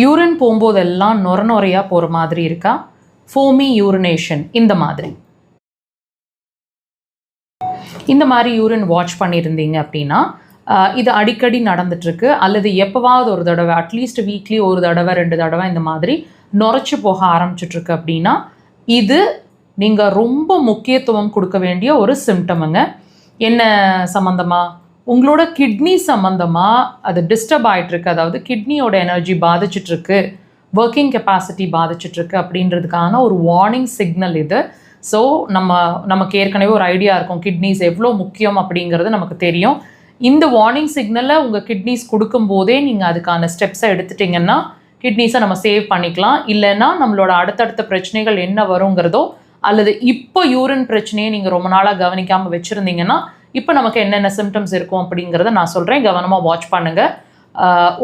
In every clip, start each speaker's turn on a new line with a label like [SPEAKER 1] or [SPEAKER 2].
[SPEAKER 1] Urine போகும்போதெல்லாம் நொரையா போகிற மாதிரி இருக்கா? ஃபோமி யூரினேஷன் இந்த மாதிரி யூரின் வாட்ச் பண்ணியிருந்தீங்க அப்படின்னா இது அடிக்கடி நடந்துட்டுருக்கு, அல்லது எப்போவாவது ஒரு தடவை அட்லீஸ்ட் வீக்லி ஒரு தடவை 2 தடவை இந்த மாதிரி நுரைச்சி போக ஆரம்பிச்சிட்ருக்கு அப்படின்னா இது நீங்கள் ரொம்ப முக்கியத்துவம் கொடுக்க வேண்டிய ஒரு சிம்டமுங்க. என்ன சம்மந்தமாக? உங்களோட கிட்னி சம்மந்தமாக அது டிஸ்டர்ப் ஆகிட்டுருக்கு, அதாவது கிட்னியோட எனர்ஜி பாதிச்சிட்ருக்கு, ஒர்க்கிங் கெப்பாசிட்டி பாதிச்சிட்ருக்கு அப்படின்றதுக்கான ஒரு வார்னிங் சிக்னல் இது. ஸோ நமக்கு ஏற்கனவே ஒரு ஐடியா இருக்கும் கிட்னிஸ் எவ்வளோ முக்கியம் அப்படிங்கிறது நமக்கு தெரியும். இந்த வார்னிங் சிக்னலை உங்கள் கிட்னிஸ் கொடுக்கும்போதே நீங்கள் அதுக்கான ஸ்டெப்ஸை எடுத்துட்டிங்கன்னா கிட்னிஸை நம்ம சேவ் பண்ணிக்கலாம். இல்லைன்னா நம்மளோட அடுத்தடுத்த பிரச்சனைகள் என்ன வருங்கிறதோ, அல்லது இப்போ யூரின் பிரச்சனையை நீங்கள் ரொம்ப நாளாக கவனிக்காமல் வச்சுருந்தீங்கன்னா இப்போ நமக்கு என்னென்ன சிம்டம்ஸ் இருக்கும் அப்படிங்கிறத நான் சொல்கிறேன், கவனமாக வாட்ச் பண்ணுங்கள்.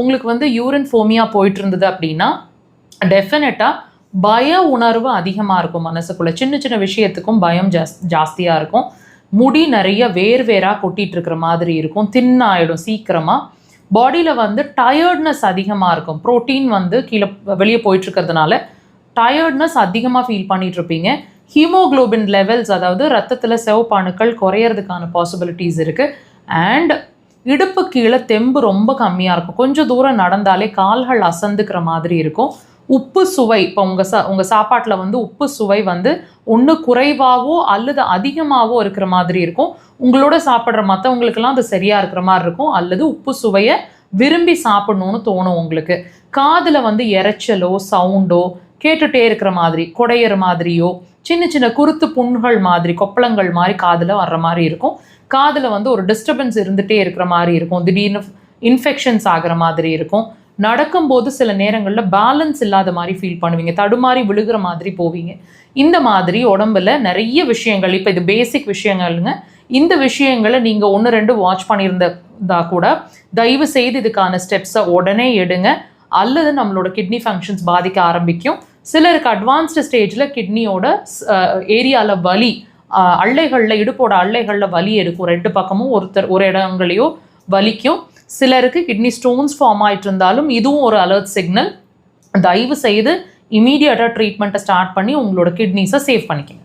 [SPEAKER 1] உங்களுக்கு யூரின் ஃபோமியா போயிட்டு இருந்தது அப்படின்னா டெஃபினட்டாக பய உணர்வு அதிகமாக இருக்கும் மனசுக்குள்ளே. சின்ன சின்ன விஷயத்துக்கும் பயம் ஜாஸ்தியாக இருக்கும். முடி நிறைய வேறாக கொட்டிகிட்டு இருக்கிற மாதிரி இருக்கும், தின்னாயிடும் சீக்கிரமாக. பாடியில் டயர்ட்னஸ் அதிகமாக இருக்கும். ப்ரோட்டீன் கீழே வெளியே போயிட்டுருக்கிறதுனால டயர்ட்னஸ் அதிகமாக ஃபீல் பண்ணிகிட்ருப்பீங்க. ஹீமோக்ளோபின் லெவல்ஸ், அதாவது ரத்தத்தில் சிவப்பணுக்கள் குறையிறதுக்கான பாசிபிலிட்டிஸ் இருக்குது. அண்ட் இடுப்பு கீழே தெம்பு ரொம்ப கம்மியாக இருக்கும். கொஞ்சம் தூரம் நடந்தாலே கால்கள் அசந்துக்கிற மாதிரி இருக்கும். உப்பு சுவை, இப்போ உங்கள் சாப்பாட்டில் உப்பு சுவை ஒன்று குறைவாகவோ அல்லது அதிகமாகவோ இருக்கிற மாதிரி இருக்கும். உங்களோட சாப்பிட்ற மற்றவங்களுக்கெல்லாம் அது சரியாக இருக்கிற மாதிரி இருக்கும், அல்லது உப்பு சுவையை விரும்பி சாப்பிட்ணுன்னு தோணும் உங்களுக்கு. காதில் இறைச்சலோ சவுண்டோ கேட்டுகிட்டே இருக்கிற மாதிரி, குடையிற மாதிரியோ, சின்ன சின்ன குருத்து புண்கள் மாதிரி, கொப்பளங்கள் மாதிரி காதில் வர்ற மாதிரி இருக்கும். காதில் ஒரு டிஸ்டர்பன்ஸ் இருந்துகிட்டே இருக்கிற மாதிரி இருக்கும். திடீர்னு இன்ஃபெக்ஷன்ஸ் ஆகிற மாதிரி இருக்கும். நடக்கும்போது சில நேரங்களில் பேலன்ஸ் இல்லாத மாதிரி ஃபீல் பண்ணுவீங்க, தடுமாறி விழுகிற மாதிரி போவீங்க. இந்த மாதிரி உடம்புல நிறைய விஷயங்கள், இப்போ இது பேசிக் விஷயங்கள்ங்க. இந்த விஷயங்களை நீங்கள் 1-2 வாட்ச் பண்ணியிருந்தா கூட தயவு செய்து இதுக்கான ஸ்டெப்ஸை உடனே எடுங்க, அல்லது நம்மளோட கிட்னி ஃபங்க்ஷன்ஸ் பாதிக்க ஆரம்பிக்கும். சிலருக்கு அட்வான்ஸ்டு ஸ்டேஜில் கிட்னியோட ஏரியாவில் வலி, அள்ளைகளில், இடுப்போட அள்ளைகளில் வலி எடுக்கும். 2 பக்கமும் ஒரு இடங்களையோ வலிக்கும். சிலருக்கு கிட்னி ஸ்டோன்ஸ் ஃபார்ம் ஆகிட்டு இருந்தாலும் இதுவும் ஒரு அலர்ட் சிக்னல். தயவு செய்து இமீடியட்டாக ட்ரீட்மெண்ட்டை ஸ்டார்ட் பண்ணி உங்களோட கிட்னிஸை சேவ் பண்ணிக்கங்க.